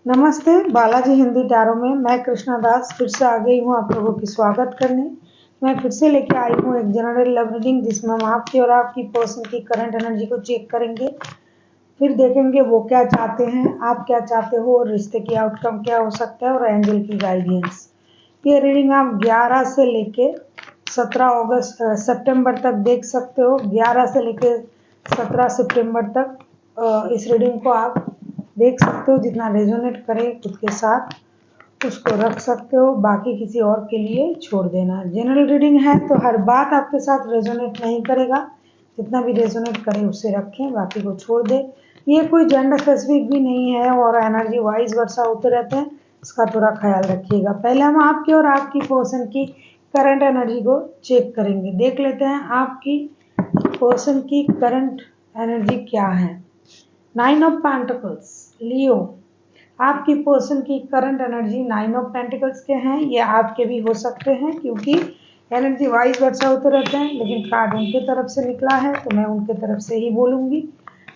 नमस्ते, बालाजी हिंदी टैरो में मैं कृष्णा दास फिर से आ गई हूँ आप लोगों की स्वागत करने। मैं फिर से लेके आई हूँ एक जनरल लव रीडिंग जिसमें हम आपकी और आपकी पर्सन की करंट एनर्जी को चेक करेंगे। फिर देखेंगे वो क्या चाहते हैं, आप क्या चाहते हो और रिश्ते की आउटकम क्या हो सकता है और एंजल की गाइडेंस। ये रीडिंग आप 11 से लेके 17 सितंबर तक देख सकते हो। 11 से लेके 17 सितंबर तक इस रीडिंग को आप देख सकते हो। जितना रेजोनेट करे खुद के साथ उसको रख सकते हो, बाकी किसी और के लिए छोड़ देना। जनरल रीडिंग है तो हर बात आपके साथ रेजोनेट नहीं करेगा, जितना भी रेजोनेट करे उसे रखें, बाकी को छोड़ दे। ये कोई जेंडर स्पेसिफिक भी नहीं है और एनर्जी वाइज वर्षा होते रहते हैं, इसका थोड़ा ख्याल रखिएगा। पहले हम आपकी और आपकी पर्सन की करंट एनर्जी को चेक करेंगे। देख लेते हैं आपकी पर्सन की करंट एनर्जी क्या है। 9 ऑफ पेंटिकल्स, लियो। आपकी पर्सन की करंट एनर्जी 9 ऑफ पेंटिकल्स के हैं। ये आपके भी हो सकते हैं क्योंकि एनर्जी वाइज वर्षा होते रहते हैं, लेकिन कार्ड उनके तरफ से निकला है तो मैं उनके तरफ से ही बोलूंगी।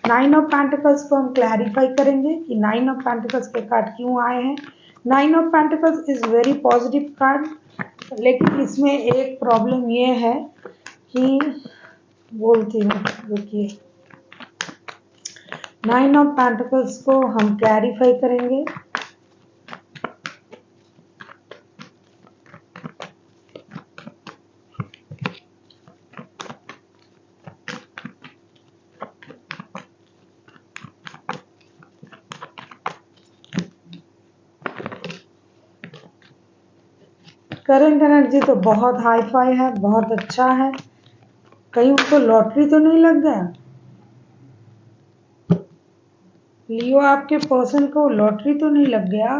9 ऑफ पेंटिकल्स को हम क्लैरिफाई करेंगे कि 9 ऑफ पेंटिकल्स के कार्ड क्यों आए हैं। 9 of pentacles is very positive card, लेकिन इसमें एक प्रॉब्लम ये है कि बोलती हूँ, रुकिए। 9 ऑफ पेंटिकल्स को हम क्लैरिफाई करेंगे। करंट एनर्जी तो बहुत हाई फाई है, बहुत अच्छा है। कहीं उनको लॉटरी तो नहीं लग गया? लियो, आपके पर्सन को लॉटरी तो नहीं लग गया?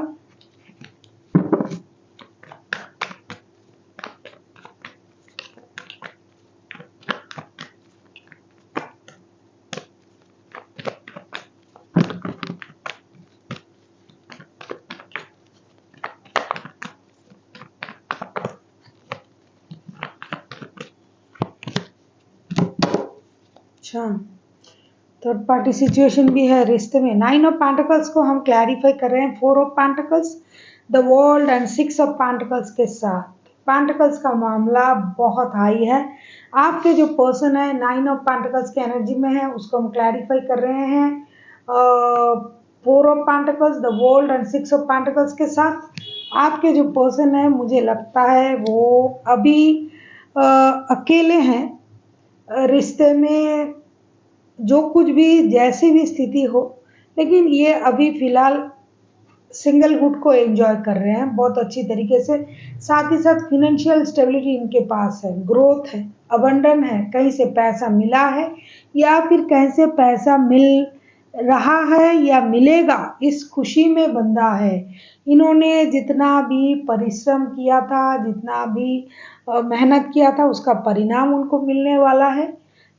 अच्छा, थर्ड पार्टी सिचुएशन भी है रिश्ते में। 9 ऑफ पेंटिकल्स को हम क्लैरिफाई कर रहे हैं 4 of pentacles, the world and 6 of pentacles के साथ। पेंटिकल्स का मामला बहुत हाई है। आपके जो पर्सन है 9 ऑफ पेंटिकल्स की एनर्जी में है, उसको हम क्लैरिफाई कर रहे हैं 4 of pentacles, the world and 6 of pentacles के साथ। आपके जो पर्सन है मुझे लगता है वो अभी अकेले हैं। रिश्ते में जो कुछ भी जैसी भी स्थिति हो, लेकिन ये अभी फिलहाल सिंगलहुड को एंजॉय कर रहे हैं बहुत अच्छी तरीके से। साथ ही साथ फिनेंशियल स्टेबिलिटी इनके पास है, ग्रोथ है, अबंडन है, कहीं से पैसा मिला है या फिर कहीं से पैसा मिल रहा है या मिलेगा, इस खुशी में बंधा है। इन्होंने जितना भी परिश्रम किया था, जितना भी मेहनत किया था, उसका परिणाम उनको मिलने वाला है।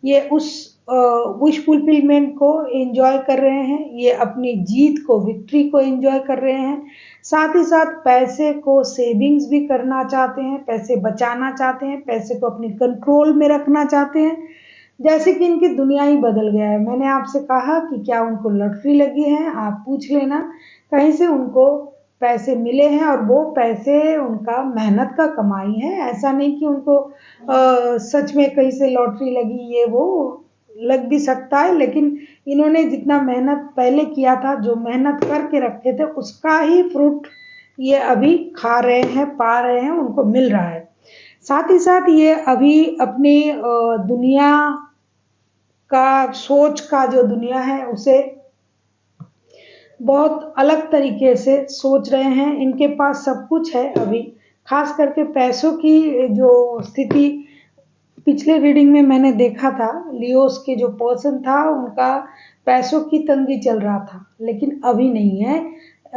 ये उस विश फुलफिलमेंट को एंजॉय कर रहे हैं, ये अपनी जीत को, विक्ट्री को एंजॉय कर रहे हैं। साथ ही साथ पैसे को सेविंग्स भी करना चाहते हैं, पैसे बचाना चाहते हैं, पैसे को अपनी कंट्रोल में रखना चाहते हैं। जैसे कि इनकी दुनिया ही बदल गया है। मैंने आपसे कहा कि क्या उनको लॉटरी लगी है, आप पूछ लेना। कहीं से उनको पैसे मिले हैं और वो पैसे उनका मेहनत का कमाई है। ऐसा नहीं कि उनको सच में कहीं से लॉटरी लगी, ये वो लग भी सकता है, लेकिन इन्होंने जितना मेहनत पहले किया था, जो मेहनत करके रखे थे, उसका ही फ्रूट ये अभी खा रहे हैं, पा रहे हैं, उनको मिल रहा है। साथ ही साथ ये अभी अपनी दुनिया का, सोच का जो दुनिया है उसे बहुत अलग तरीके से सोच रहे हैं। इनके पास सब कुछ है अभी, खास करके पैसों की जो स्थिति पिछले रीडिंग में मैंने देखा था। लियोस के जो पर्सन था उनका पैसों की तंगी चल रहा था, लेकिन अभी नहीं है।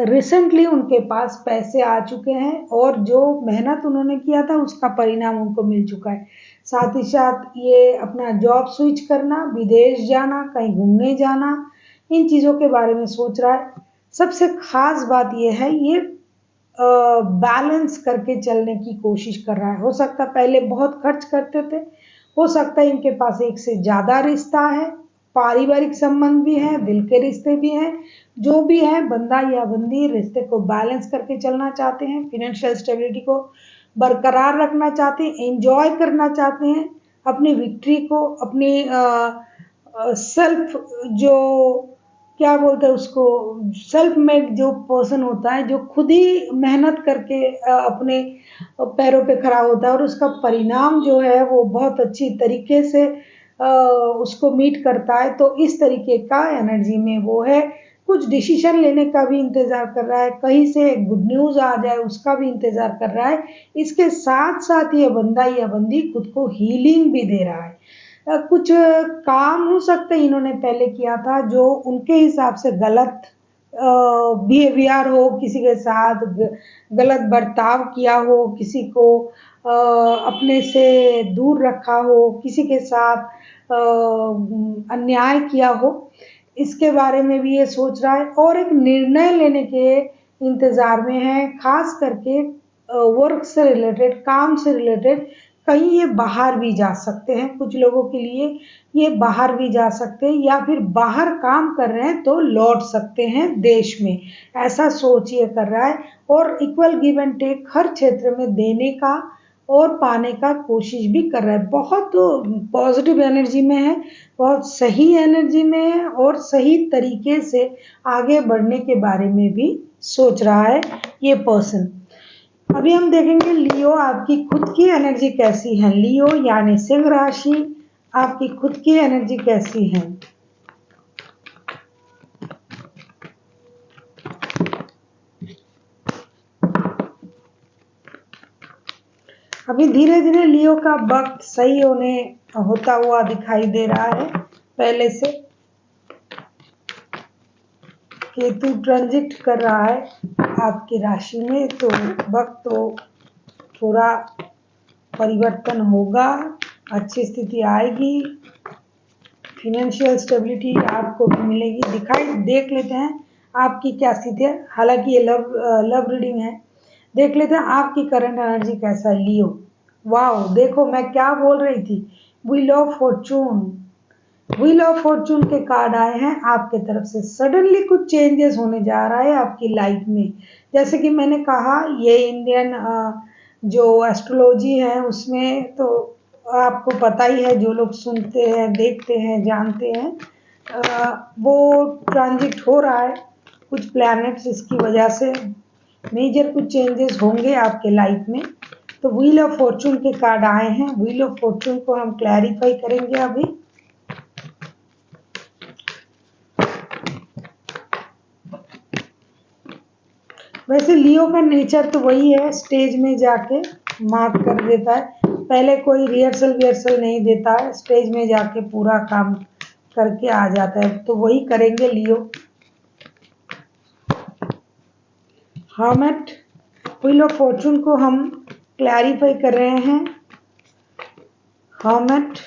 रिसेंटली उनके पास पैसे आ चुके हैं और जो मेहनत उन्होंने किया था उसका परिणाम उनको मिल चुका है। साथ ही साथ ये अपना जॉब स्विच करना, विदेश जाना, कहीं घूमने जाना, इन चीज़ों के बारे में सोच रहा है। सबसे खास बात यह है, ये बैलेंस करके चलने की कोशिश कर रहा है। हो सकता है पहले बहुत खर्च करते थे, हो सकता है इनके पास एक से ज़्यादा रिश्ता है, पारिवारिक संबंध भी हैं, दिल के रिश्ते भी हैं, जो भी है बंदा या बंदी रिश्ते को बैलेंस करके चलना चाहते हैं, फाइनेंशियल स्टेबिलिटी को बरकरार रखना चाहते हैं, एंजॉय करना चाहते हैं, अपनी विक्ट्री को, अपनी सेल्फ जो क्या बोलते हैं उसको, सेल्फ मेड जो पर्सन होता है, जो खुद ही मेहनत करके अपने पैरों पे खड़ा होता है और उसका परिणाम जो है वो बहुत अच्छी तरीके से उसको मीट करता है, तो इस तरीके का एनर्जी में वो है। कुछ डिसीजन लेने का भी इंतज़ार कर रहा है, कहीं से गुड न्यूज़ आ जाए उसका भी इंतज़ार कर रहा है। इसके साथ साथ ये बंदा या बंदी खुद को हीलिंग भी दे रहा है। कुछ काम हो सकते हैं इन्होंने पहले किया था जो उनके हिसाब से गलत बिहेवियर हो, किसी के साथ गलत बर्ताव किया हो, किसी को अपने से दूर रखा हो, किसी के साथ अन्याय किया हो, इसके बारे में भी ये सोच रहा है और एक निर्णय लेने के इंतज़ार में है, खास करके वर्क से रिलेटेड, काम से रिलेटेड। कहीं ये बाहर भी जा सकते हैं, कुछ लोगों के लिए ये बाहर भी जा सकते हैं या फिर बाहर काम कर रहे हैं तो लौट सकते हैं देश में, ऐसा सोच ये कर रहा है। और इक्वल गिव एंड टेक हर क्षेत्र में देने का और पाने का कोशिश भी कर रहा है। बहुत पॉजिटिव एनर्जी में है, बहुत सही एनर्जी में है और सही तरीके से आगे बढ़ने के बारे में भी सोच रहा है ये पर्सन। अभी हम देखेंगे लियो आपकी खुद की एनर्जी कैसी है। लियो यानी सिंह राशि, आपकी खुद की एनर्जी कैसी है। अभी धीरे धीरे लियो का वक्त सही होता हुआ दिखाई दे रहा है। पहले से केतु ट्रांजिट कर रहा है आपकी राशि में, तो वक्त तो थोड़ा परिवर्तन होगा, अच्छी स्थिति आएगी, फाइनेंशियल स्टेबिलिटी आपको भी मिलेगी। देख लेते हैं आपकी क्या स्थिति है। हालांकि ये लव रीडिंग है, देख लेते हैं आपकी करंट एनर्जी कैसा है लियो। वाओ, देखो मैं क्या बोल रही थी, wheel of Fortune. Wheel of Fortune के कार्ड आए हैं आपके तरफ से। सडनली कुछ चेंजेस होने जा रहा है आपकी लाइफ में। जैसे कि मैंने कहा, ये इंडियन जो एस्ट्रोलॉजी है उसमें तो आपको पता ही है, जो लोग सुनते हैं, देखते हैं, जानते हैं, वो ट्रांजिट हो रहा है कुछ प्लैनेट्स, इसकी वजह से मेजर कुछ चेंजेस होंगे आपके लाइफ में। तो व्हील ऑफ फॉर्चून के कार्ड आए हैं। व्हील ऑफ फॉर्चून को हम क्लैरिफाई करेंगे अभी। वैसे लियो का नेचर तो वही है, स्टेज में जाके मात कर देता है, पहले कोई रिहर्सल नहीं देता है, स्टेज में जाके पूरा काम करके आ जाता है, तो वही करेंगे लियो। हर्मिट, व्हील ऑफ फॉर्चून को हम क्लैरिफाई कर रहे हैं। हर्मिट,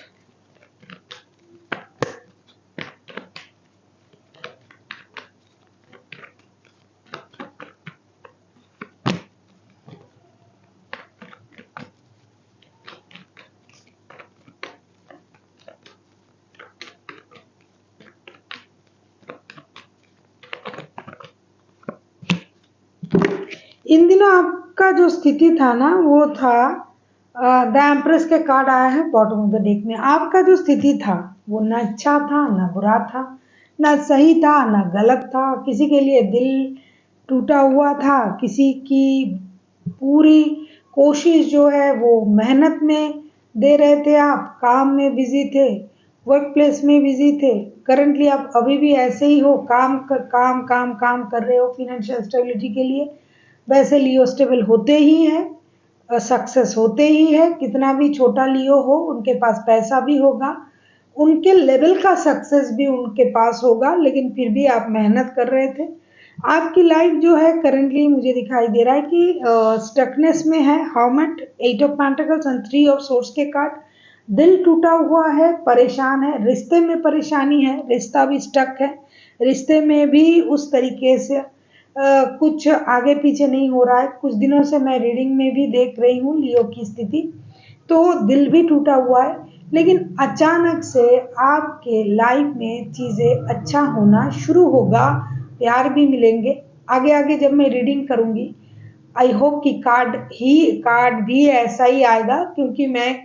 इन दिनों आपका जो स्थिति था ना, वो था द एम्प्रेस के कार्ड आया है बॉटम ऑफ द डेक में। आपका जो स्थिति था वो ना अच्छा था ना बुरा था, ना सही था ना गलत था। किसी के लिए दिल टूटा हुआ था, किसी की पूरी कोशिश जो है वो मेहनत में दे रहे थे, आप काम में बिजी थे, वर्क प्लेस में बिजी थे। करंटली आप अभी भी ऐसे ही हो, काम कर रहे हो फाइनेंशियल स्टेबिलिटी के लिए। वैसे लियो स्टेबल होते ही हैं, सक्सेस होते ही है। कितना भी छोटा लियो हो, उनके पास पैसा भी होगा, उनके लेवल का सक्सेस भी उनके पास होगा, लेकिन फिर भी आप मेहनत कर रहे थे। आपकी लाइफ जो है करंटली मुझे दिखाई दे रहा है कि स्टकनेस में है। Hermit, 8 of pentacles and 3 of swords के कार्ड। दिल टूटा हुआ है, परेशान है, रिश्ते में परेशानी है, रिश्ता भी स्टक है, रिश्ते में भी उस तरीके से कुछ आगे पीछे नहीं हो रहा है। कुछ दिनों से मैं रीडिंग में भी देख रही हूँ लियो की स्थिति, तो दिल भी टूटा हुआ है। लेकिन अचानक से आपके लाइफ में चीज़ें अच्छा होना शुरू होगा, प्यार भी मिलेंगे। आगे आगे जब मैं रीडिंग करूँगी, आई होप कि कार्ड भी ऐसा ही आएगा, क्योंकि मैं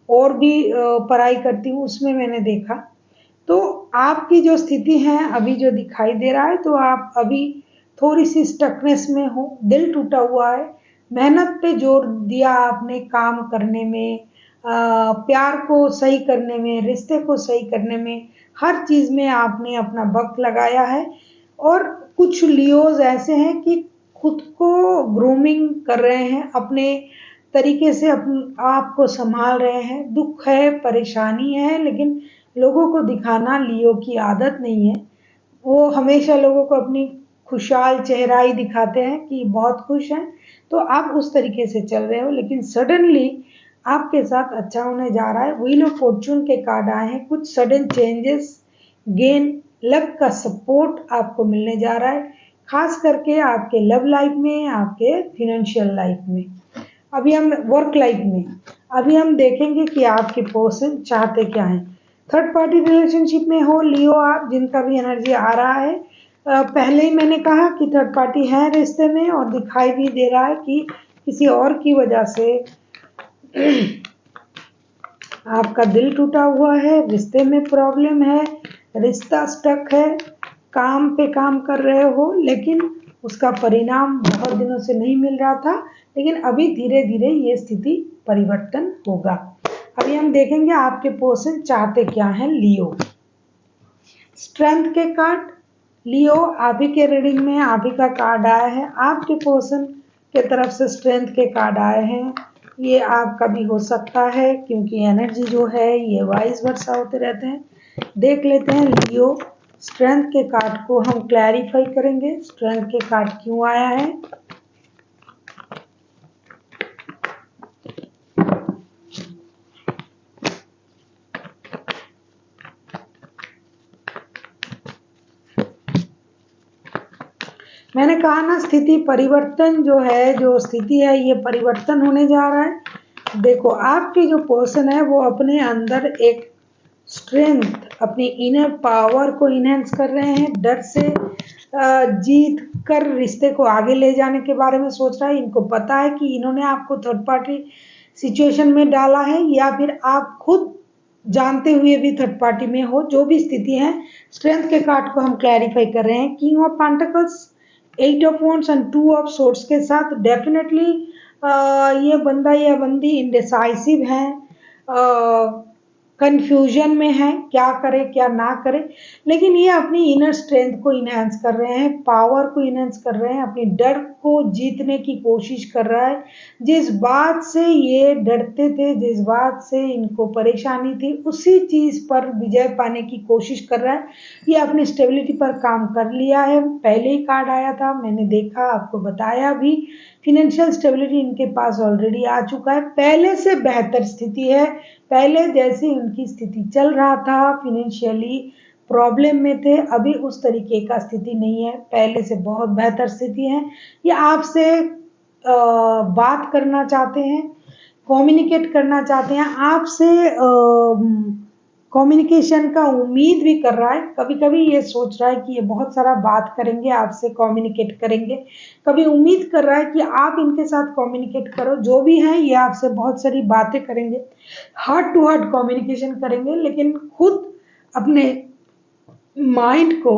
और भी पढ़ाई करती हूँ, उसमें मैंने देखा। तो आपकी जो स्थिति है अभी जो दिखाई दे रहा है, तो आप अभी थोड़ी सी स्टकनेस में हो, दिल टूटा हुआ है। मेहनत पे जोर दिया आपने काम करने में, प्यार को सही करने में, रिश्ते को सही करने में, हर चीज़ में आपने अपना वक्त लगाया है। और कुछ लियोज ऐसे हैं कि खुद को ग्रूमिंग कर रहे हैं, अपने तरीके से आप को संभाल रहे हैं। दुख है, परेशानी है, लेकिन लोगों को दिखाना लियो की आदत नहीं है। वो हमेशा लोगों को अपनी खुशहाल चेहरा ही दिखाते हैं कि बहुत खुश हैं। तो आप उस तरीके से चल रहे हो, लेकिन सडनली आपके साथ अच्छा होने जा रहा है। व्हील ऑफ फॉर्चून के कार्ड आए हैं, कुछ सडन चेंजेस, गेन, लक का सपोर्ट आपको मिलने जा रहा है, खास करके आपके लव लाइफ में, आपके फिनेंशियल लाइफ में। अभी हम वर्क लाइफ में अभी हम देखेंगे कि आपके पर्सन चाहते क्या हैं। थर्ड पार्टी रिलेशनशिप में हो लियो आप, जिनका भी एनर्जी आ रहा है। पहले ही मैंने कहा कि थर्ड पार्टी है रिश्ते में, और दिखाई भी दे रहा है कि किसी और की वजह से आपका दिल टूटा हुआ है, रिश्ते में प्रॉब्लम है, रिश्ता स्टक है, काम पे काम कर रहे हो, लेकिन उसका परिणाम बहुत दिनों से नहीं मिल रहा था। लेकिन अभी धीरे धीरे ये स्थिति परिवर्तन होगा। अभी हम देखेंगे आपके पर्सन चाहते क्या हैं लियो। स्ट्रेंथ के कार्ड, लियो आप ही के रीडिंग में आप ही का कार्ड आया है। आपके पर्सन के तरफ से स्ट्रेंथ के कार्ड आए हैं। ये आपका भी हो सकता है, क्योंकि एनर्जी जो है ये वाइस वर्सा होते रहते हैं। देख लेते हैं लियो, स्ट्रेंथ के कार्ड को हम क्लैरिफाई करेंगे, स्ट्रेंथ के कार्ड क्यों आया है। मैंने कहा ना, स्थिति परिवर्तन जो है, जो स्थिति है ये परिवर्तन होने जा रहा है। देखो आपके जो पर्सन है वो अपने अंदर एक स्ट्रेंथ, अपनी इनर पावर को इनहेंस कर रहे हैं। डर से जीत कर रिश्ते को आगे ले जाने के बारे में सोच रहा है। इनको पता है कि इन्होंने आपको थर्ड पार्टी सिचुएशन में डाला है, या फिर आप खुद जानते हुए भी थर्ड पार्टी में हो, जो भी स्थिति है। स्ट्रेंथ के कार्ड को हम क्लैरिफाई कर रहे हैं। King of pentacles, eight of wands and two of swords के साथ डेफिनेटली ये बंदा या बंदी इंडिसाइसिव है, कंफ्यूजन में है, क्या करे क्या ना करे। लेकिन ये अपनी इनर स्ट्रेंथ को इनहेंस कर रहे हैं, पावर को इनहेंस कर रहे हैं, अपनी डर को जीतने की कोशिश कर रहा है। जिस बात से ये डरते थे, जिस बात से इनको परेशानी थी, उसी चीज पर विजय पाने की कोशिश कर रहा है। ये अपनी स्टेबिलिटी पर काम कर लिया है। पहले ही कार्ड आया था, मैंने देखा, आपको बताया भी। फिनेंशियल स्टेबिलिटी इनके पास ऑलरेडी आ चुका है, पहले से बेहतर स्थिति है। पहले जैसी उनकी स्थिति चल रहा था, फिनेंशियली प्रॉब्लम में थे, अभी उस तरीके का स्थिति नहीं है, पहले से बहुत बेहतर स्थिति है। ये आपसे बात करना चाहते हैं, कम्युनिकेट करना चाहते हैं आपसे, कम्युनिकेशन का उम्मीद भी कर रहा है। कभी कभी ये सोच रहा है कि ये बहुत सारा बात करेंगे, आपसे कम्युनिकेट करेंगे। कभी उम्मीद कर रहा है कि आप इनके साथ कम्युनिकेट करो, जो भी हैं ये आपसे बहुत सारी बातें करेंगे, हार्ट टू हार्ट कम्युनिकेशन करेंगे। लेकिन खुद अपने माइंड को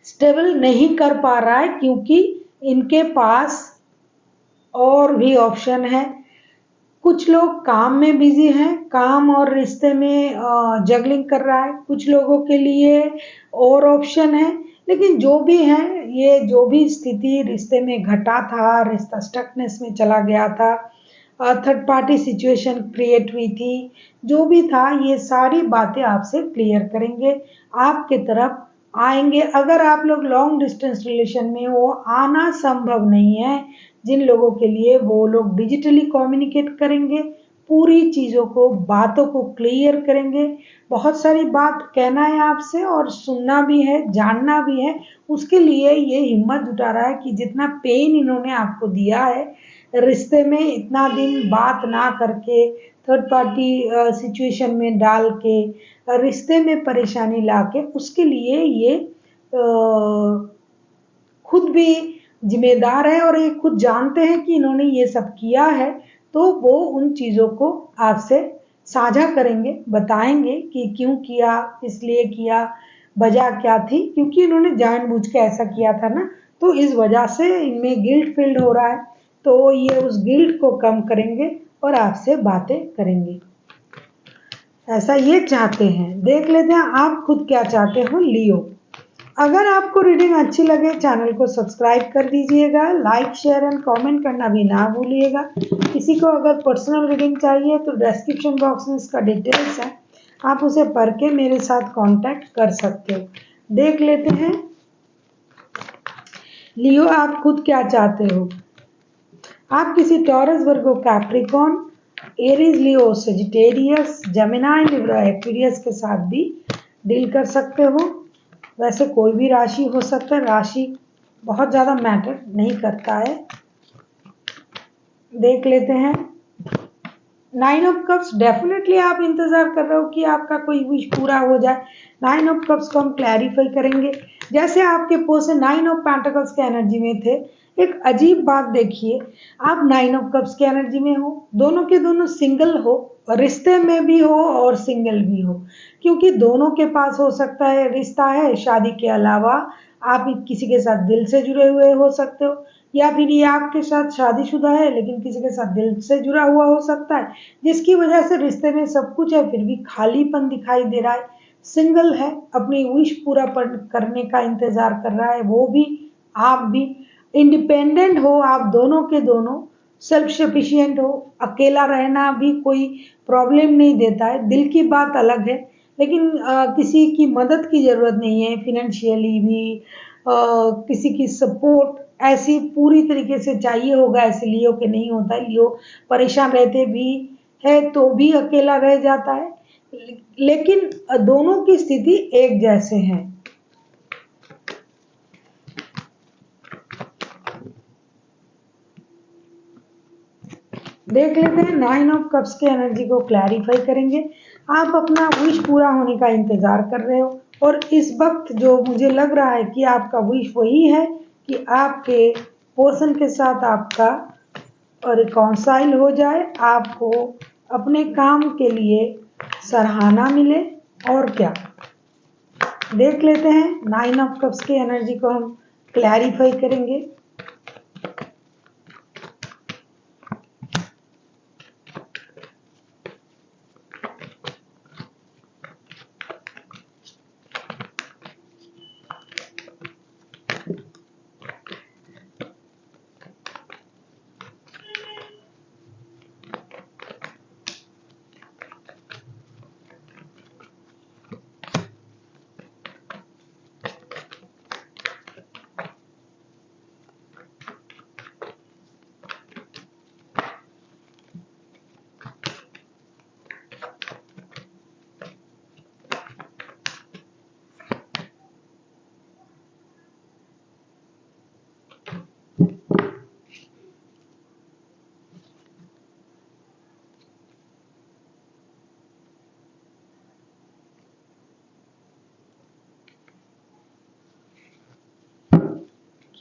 स्टेबल नहीं कर पा रहा है, क्योंकि इनके पास और भी ऑप्शन है। कुछ लोग काम में बिजी हैं, काम और रिश्ते में जगलिंग कर रहा है। कुछ लोगों के लिए और ऑप्शन है। लेकिन जो भी है, ये जो भी स्थिति रिश्ते में घटा था, रिश्ता स्टकनेस में चला गया था, थर्ड पार्टी सिचुएशन क्रिएट हुई थी, जो भी था, ये सारी बातें आपसे क्लियर करेंगे, आपके तरफ आएंगे। अगर आप लोग लॉन्ग डिस्टेंस रिलेशन में हो, आना संभव नहीं है जिन लोगों के लिए, वो लोग डिजिटली कम्युनिकेट करेंगे, पूरी चीज़ों को, बातों को क्लियर करेंगे। बहुत सारी बात कहना है आपसे, और सुनना भी है, जानना भी है। उसके लिए ये हिम्मत जुटा रहा है कि जितना पेन इन्होंने आपको दिया है, रिश्ते में इतना दिन बात ना करके थर्ड पार्टी सिचुएशन में डाल के रिश्ते में परेशानी लाके उसके लिए ये खुद भी जिम्मेदार है और ये खुद जानते हैं कि इन्होंने ये सब किया है, तो वो उन चीज़ों को आपसे साझा करेंगे, बताएंगे कि क्यों किया, इसलिए किया, वजह क्या थी, क्योंकि इन्होंने जानबूझ के ऐसा किया था ना, तो इस वजह से इनमें गिल्ट फील्ड हो रहा है, तो ये उस गिल्ट को कम करेंगे और आपसे बातें करेंगे। ऐसा ये चाहते हैं। देख लेते हैं आप खुद क्या चाहते हो लियो। अगर आपको रीडिंग अच्छी लगे चैनल को सब्सक्राइब कर दीजिएगा, लाइक शेयर एंड कमेंट करना भी ना भूलिएगा। किसी को अगर पर्सनल रीडिंग चाहिए तो डिस्क्रिप्शन बॉक्स में इसका डिटेल्स है, आप उसे पढ़ के मेरे साथ कांटेक्ट कर सकते हो। देख लेते हैं लियो आप खुद क्या चाहते हो। आप किसी टॉरस, वर्गो, कैप्रिकॉर्न, एरीज, लियो, सेजिटेरियस, जेमिनी, लिब्रा, एक्वेरियस के साथ भी डील कर सकते हो। वैसे कोई भी राशि हो सकता है, राशि बहुत ज़्यादा मैटर नहीं करता है। देख लेते हैं 9 ऑफ कप्स। डेफिनेटली आप इंतजार कर रहे हो कि आपका कोई विश पूरा हो जाए। 9 ऑफ कप्स को हम क्लैरिफाई करेंगे। जैसे आपके पर्सन 9 ऑफ पेंटिकल्स के एनर्जी में थे, एक अजीब बात देखिए, आप 9 ऑफ कप्स के एनर्जी में हो, दोनों के दोनों सिंगल हो, रिश्ते में भी हो और सिंगल भी हो, क्योंकि दोनों के पास हो सकता है रिश्ता है, शादी के अलावा आप किसी के साथ दिल से जुड़े हुए हो सकते हो, या फिर ये आपके साथ शादीशुदा है लेकिन किसी के साथ दिल से जुड़ा हुआ हो सकता है, जिसकी वजह से रिश्ते में सब कुछ है फिर भी खालीपन दिखाई दे रहा है। सिंगल है, अपनी विश पूरा करने का इंतजार कर रहा है, वो भी आप भी। इंडिपेंडेंट हो आप दोनों के दोनों, सेल्फ सफिशिएंट हो, अकेला रहना भी कोई प्रॉब्लम नहीं देता है। दिल की बात अलग है, लेकिन किसी की मदद की ज़रूरत नहीं है, फिनेंशियली भी किसी की सपोर्ट ऐसी पूरी तरीके से चाहिए होगा, ऐसे लियो के नहीं होता है। लियो परेशान रहते भी है तो भी अकेला रह जाता है, लेकिन दोनों की स्थिति एक जैसे हैं। देख लेते हैं 9 ऑफ कप्स के एनर्जी को क्लैरिफाई करेंगे। आप अपना विश पूरा होने का इंतजार कर रहे हो और इस वक्त जो मुझे लग रहा है कि आपका विश वही है कि आपके पर्सन के साथ आपका रिकॉन्साइल हो जाए, आपको अपने काम के लिए सराहना मिले, और क्या। देख लेते हैं 9 ऑफ कप्स की एनर्जी को हम क्लैरिफाई करेंगे।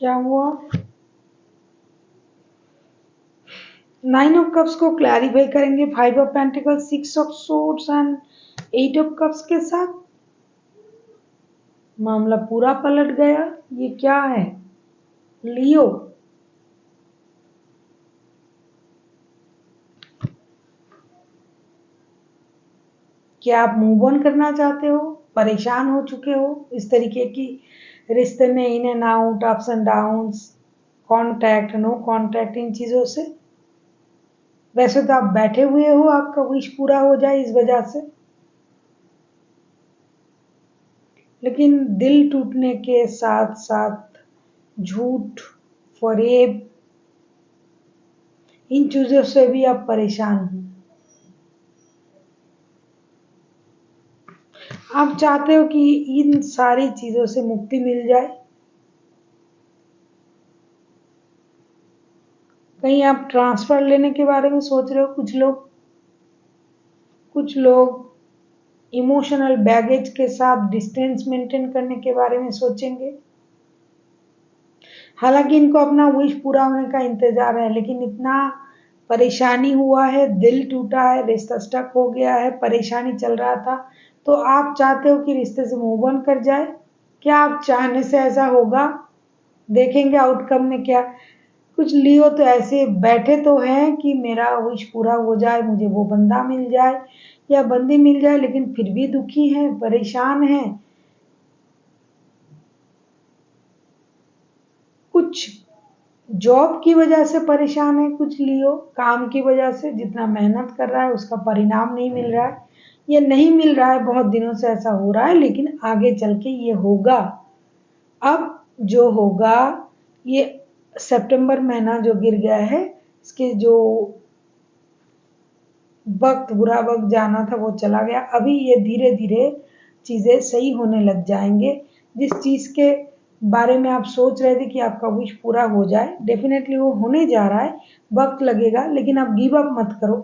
क्या हुआ? 9 ऑफ कप्स को क्लैरिफाई करेंगे 5 of pentacles, 6 of swords and 8 of cups के साथ। मामला पूरा पलट गया। ये क्या है लियो? क्या आप मूव ऑन करना चाहते हो? परेशान हो चुके हो इस तरीके की रिश्ते में, in and out, ups and downs, contact, no contact, इन चीज़ों से? वैसे तो आप बैठे हुए हो, आपका विश पूरा हो जाए इस वजह से, लेकिन दिल टूटने के साथ साथ झूठ, फरेब, इन चीज़ों से भी आप परेशान हो। आप चाहते हो कि इन सारी चीज़ों से मुक्ति मिल जाए। कहीं आप ट्रांसफर लेने के बारे में सोच रहे हो। कुछ लोग इमोशनल बैगेज के साथ डिस्टेंस मेंटेन करने के बारे में सोचेंगे। हालांकि इनको अपना विश पूरा होने का इंतजार है, लेकिन इतना परेशानी हुआ है, दिल टूटा है, रिश्ता स्टक हो गया है, परेशानी चल रहा था, तो आप चाहते हो कि रिश्ते से मूव ऑन कर जाए। क्या आप चाहने से ऐसा होगा? देखेंगे आउटकम में क्या। कुछ लियो तो ऐसे बैठे तो हैं कि मेरा विश पूरा हो जाए, मुझे वो बंदा मिल जाए या बंदी मिल जाए, लेकिन फिर भी दुखी हैं, परेशान हैं। कुछ जॉब की वजह से परेशान है, कुछ लियो काम की वजह से, जितना मेहनत कर रहा है उसका परिणाम नहीं मिल रहा है, ये नहीं मिल रहा है, बहुत दिनों से ऐसा हो रहा है, लेकिन आगे चल के ये होगा। अब जो होगा, ये सितंबर महीना जो गिर गया है, इसके जो वक्त, बुरा वक्त जाना था वो चला गया। अभी ये धीरे धीरे चीजें सही होने लग जाएंगे। जिस चीज के बारे में आप सोच रहे थे कि आपका विश पूरा हो जाए, डेफिनेटली वो होने जा रहा है। वक्त लगेगा, लेकिन आप गिव अप मत करो।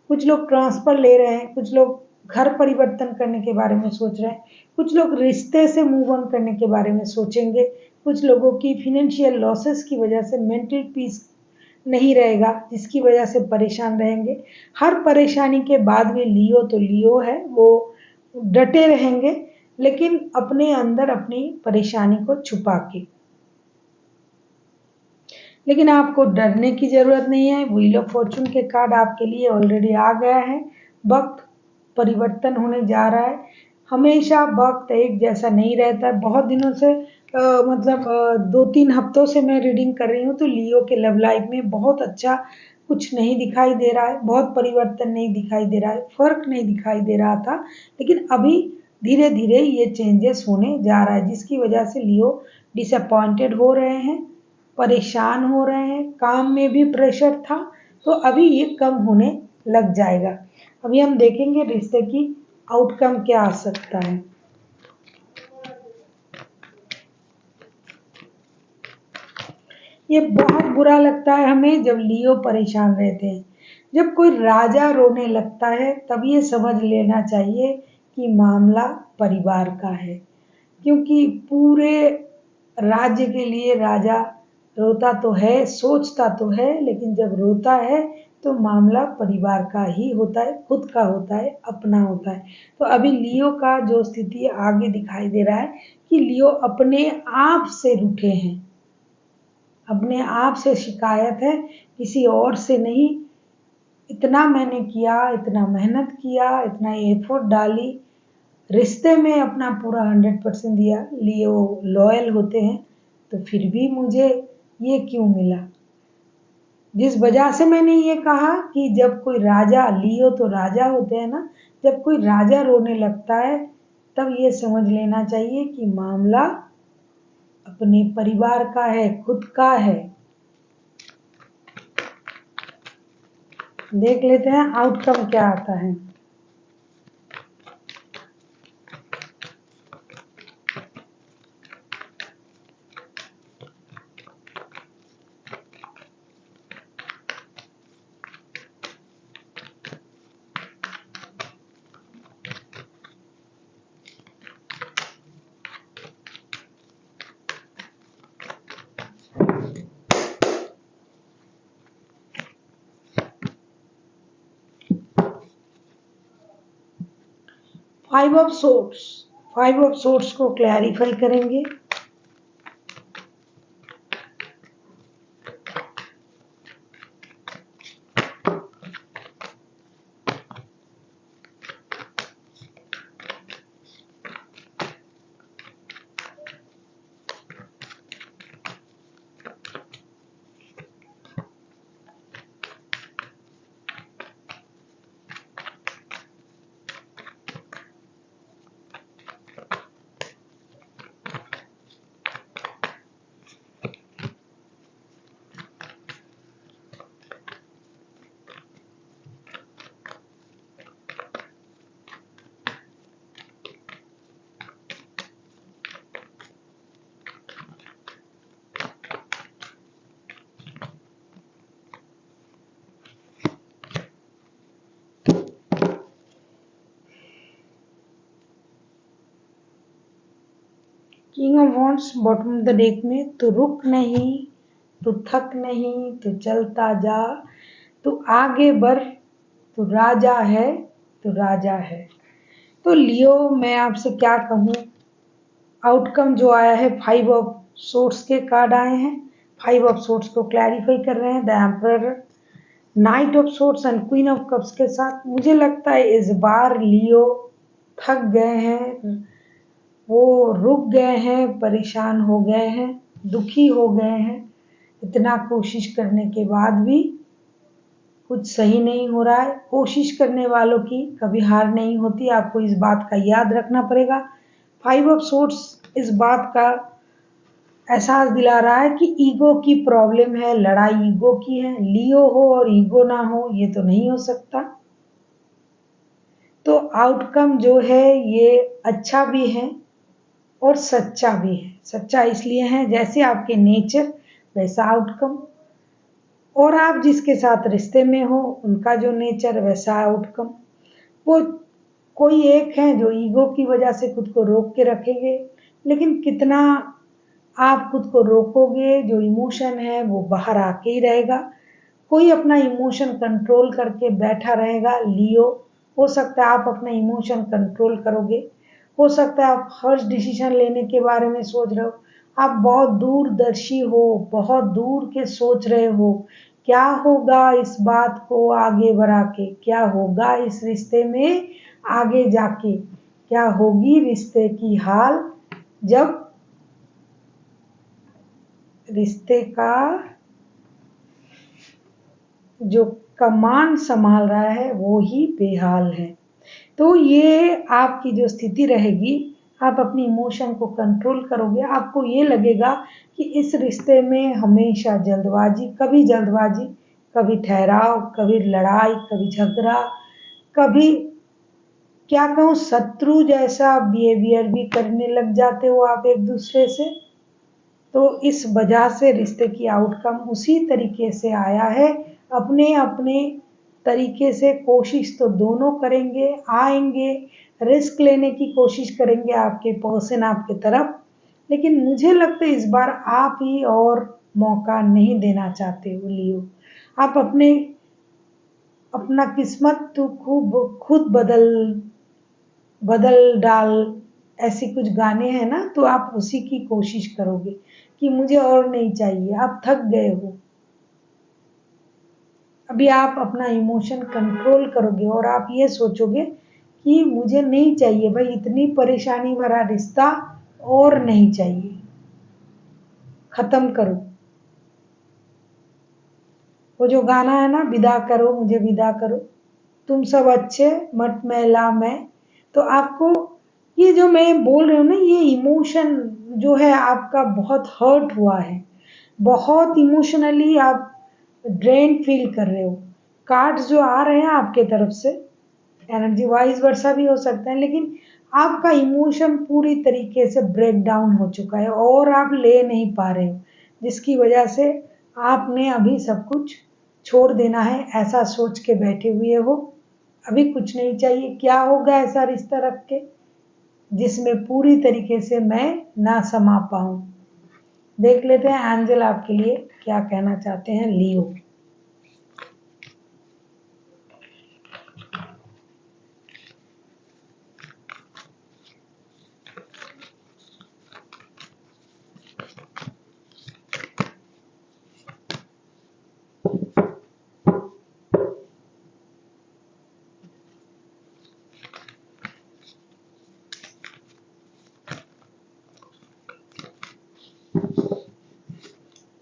कुछ लोग ट्रांसफर ले रहे हैं, कुछ लोग घर परिवर्तन करने के बारे में सोच रहे हैं, कुछ लोग रिश्ते से मूव ऑन करने के बारे में सोचेंगे, कुछ लोगों की फिनेंशियल लॉसेस की वजह से मेंटल पीस नहीं रहेगा, जिसकी वजह से परेशान रहेंगे। हर परेशानी के बाद भी लियो तो लियो है, वो डटे रहेंगे, लेकिन अपने अंदर अपनी परेशानी को छुपा के। लेकिन आपको डरने की जरूरत नहीं है। व्हील ऑफ फॉर्चून के कार्ड आपके लिए ऑलरेडी आ गया है। वक्त परिवर्तन होने जा रहा है। हमेशा वक्त एक जैसा नहीं रहता है। बहुत दिनों से मतलब 2-3 हफ्तों से मैं रीडिंग कर रही हूँ, तो लियो के लव लाइफ में बहुत अच्छा कुछ नहीं दिखाई दे रहा है, बहुत परिवर्तन नहीं दिखाई दे रहा है, फर्क नहीं दिखाई दे रहा था, लेकिन अभी धीरे धीरे ये चेंजेस होने जा रहा है, जिसकी वजह से लियो डिसअपॉइंटेड हो रहे हैं, परेशान हो रहे हैं, काम में भी प्रेशर था, तो अभी ये कम होने लग जाएगा। अभी हम देखेंगे रिश्ते की आउटकम क्या आ सकता है। ये बहुत बुरा लगता है हमें जब लियो परेशान रहते हैं। जब कोई राजा रोने लगता है, तब ये समझ लेना चाहिए कि मामला परिवार का है, क्योंकि पूरे राज्य के लिए राजा रोता तो है, सोचता तो है, लेकिन जब रोता है तो मामला परिवार का ही होता है, खुद का होता है, अपना होता है। तो अभी लियो का जो स्थिति आगे दिखाई दे रहा है कि लियो अपने आप से रूठे हैं, अपने आप से शिकायत है, किसी और से नहीं। इतना मैंने किया, इतना मेहनत किया, इतना एफर्ट डाली, रिश्ते में अपना पूरा 100% दिया, लियो लॉयल होते हैं, तो फिर भी मुझे ये क्यों मिला। जिस वजह से मैंने ये कहा कि जब कोई राजा, लियो तो राजा होते हैं ना, जब कोई राजा रोने लगता है, तब ये समझ लेना चाहिए कि मामला अपने परिवार का है, खुद का है। देख लेते हैं आउटकम क्या आता है। फाइव ऑफ सोर्स को क्लैरिफाई करेंगे। King of wands bottom of the deck में, तू रुक नहीं, तू थक नहीं, तू चलता जा, तू आगे बढ़, तू राजा है, तू राजा है। तो लियो, मैं आपसे क्या कहूँ, आउटकम जो आया है, 5 ऑफ सोर्ड्स के कार्ड आए हैं। 5 ऑफ सोर्ड्स को क्लैरिफाई कर रहे हैं the emperor, night of swords and queen of cups के साथ। मुझे लगता है इस बार लियो थक गए हैं, वो रुक गए हैं, परेशान हो गए हैं, दुखी हो गए हैं। इतना कोशिश करने के बाद भी कुछ सही नहीं हो रहा है। कोशिश करने वालों की कभी हार नहीं होती, आपको इस बात का याद रखना पड़ेगा। 5 ऑफ सोर्ड्स इस बात का एहसास दिला रहा है कि ईगो की प्रॉब्लम है, लड़ाई ईगो की है। लियो हो और ईगो ना हो, ये तो नहीं हो सकता। तो आउटकम जो है ये अच्छा भी है और सच्चा भी है। सच्चा इसलिए है, जैसे आपके नेचर वैसा आउटकम, और आप जिसके साथ रिश्ते में हो उनका जो नेचर वैसा आउटकम। वो कोई एक है जो ईगो की वजह से खुद को रोक के रखेंगे, लेकिन कितना आप खुद को रोकोगे, जो इमोशन है वो बाहर आके ही रहेगा। कोई अपना इमोशन कंट्रोल करके बैठा रहेगा, लियो। हो सकता है आप अपना इमोशन कंट्रोल करोगे, हो सकता है आप फर्स्ट डिसीजन लेने के बारे में सोच रहे हो, आप बहुत दूरदर्शी हो, बहुत दूर के सोच रहे हो, क्या होगा इस बात को आगे बढ़ा के, क्या होगा इस रिश्ते में आगे जाके, क्या होगी रिश्ते की हाल जब रिश्ते का जो कमान संभाल रहा है वो ही बेहाल है। तो ये आपकी जो स्थिति रहेगी, आप अपनी इमोशन को कंट्रोल करोगे, आपको ये लगेगा कि इस रिश्ते में हमेशा जल्दबाजी, कभी ठहराव, कभी लड़ाई, कभी झगड़ा, कभी क्या कहूँ शत्रु जैसा बिहेवियर भी करने लग जाते हो आप एक दूसरे से। तो इस वजह से रिश्ते की आउटकम उसी तरीके से आया है। अपने अपने तरीके से कोशिश तो दोनों करेंगे, आएंगे, रिस्क लेने की कोशिश करेंगे आपके पर्सन आपके तरफ, लेकिन मुझे लगता है इस बार आप ही और मौका नहीं देना चाहते हो लियो। आप अपना किस्मत तो खूब खुद बदल बदल डाल, ऐसे कुछ गाने हैं ना, तो आप उसी की कोशिश करोगे कि मुझे और नहीं चाहिए। आप थक गए हो, अभी आप अपना इमोशन कंट्रोल करोगे और आप ये सोचोगे कि मुझे नहीं चाहिए भाई, इतनी परेशानी भरा रिश्ता और नहीं चाहिए, खत्म करो। वो जो गाना है ना, विदा करो मुझे विदा करो, तुम सब अच्छे मत मैला मैं। तो आपको ये जो मैं बोल रही हूँ ना, ये इमोशन जो है आपका बहुत हर्ट हुआ है, बहुत इमोशनली आप ड्रेन फील कर रहे हो। कार्ड्स जो आ रहे हैं आपके तरफ से एनर्जी वाइज वर्षा भी हो सकता है, लेकिन आपका इमोशन पूरी तरीके से ब्रेक डाउन हो चुका है और आप ले नहीं पा रहे हो, जिसकी वजह से आपने अभी सब कुछ छोड़ देना है, ऐसा सोच के बैठे हुए हो। अभी कुछ नहीं चाहिए, क्या होगा ऐसा रिश्ता रख के जिसमें पूरी तरीके से मैं ना समा पाऊं। देख लेते हैं एंजल आपके लिए क्या कहना चाहते हैं लियो।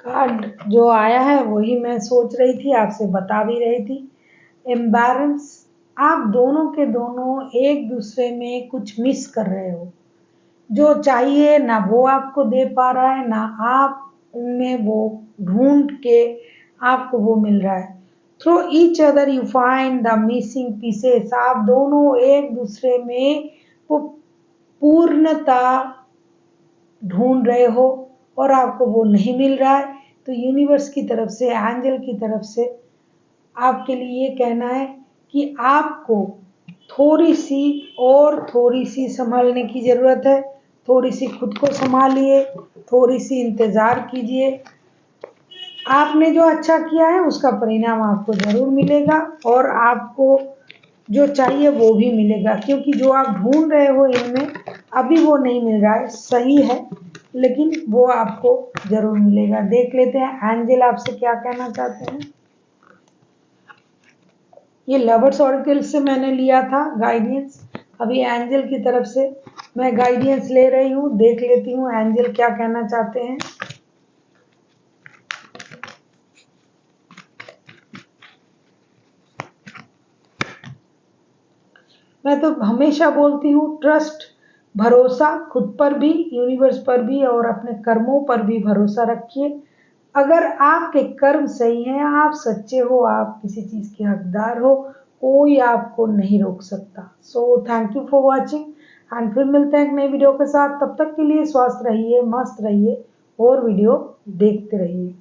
कार्ड जो आया है वही मैं सोच रही थी, आपसे बता भी रही थी। इम्बैलेंस, आप दोनों के दोनों एक दूसरे में कुछ मिस कर रहे हो, जो चाहिए ना वो आपको दे पा रहा है, ना आप उनमें वो ढूंढ के आपको वो मिल रहा है। Through each other you find the missing pieces, आप दोनों एक दूसरे में वो पूर्णता ढूंढ रहे हो और आपको वो नहीं मिल रहा है। तो यूनिवर्स की तरफ से, एंजल की तरफ से आपके लिए ये कहना है कि आपको थोड़ी सी संभलने की ज़रूरत है, थोड़ी सी खुद को संभालिए, थोड़ी सी इंतज़ार कीजिए। आपने जो अच्छा किया है उसका परिणाम आपको ज़रूर मिलेगा और आपको जो चाहिए वो भी मिलेगा, क्योंकि जो आप ढूंढ रहे हो इनमें अभी वो नहीं मिल रहा है, सही है, लेकिन वो आपको ज़रूर मिलेगा। देख लेते हैं एंजल आपसे क्या कहना चाहते हैं। ये लवर्स ऑरेकल से मैंने लिया था गाइडेंस, अभी एंजल की तरफ से मैं गाइडेंस ले रही हूँ। देख लेती हूँ एंजल क्या कहना चाहते हैं। मैं तो हमेशा बोलती हूँ ट्रस्ट, भरोसा खुद पर भी, यूनिवर्स पर भी और अपने कर्मों पर भी भरोसा रखिए। अगर आपके कर्म सही हैं, आप सच्चे हो, आप किसी चीज़ के हकदार हो, कोई आपको नहीं रोक सकता। So thank you for watching and फिर मिलते हैं एक नई वीडियो के साथ। तब तक के लिए स्वस्थ रहिए, मस्त रहिए और वीडियो देखते रहिए।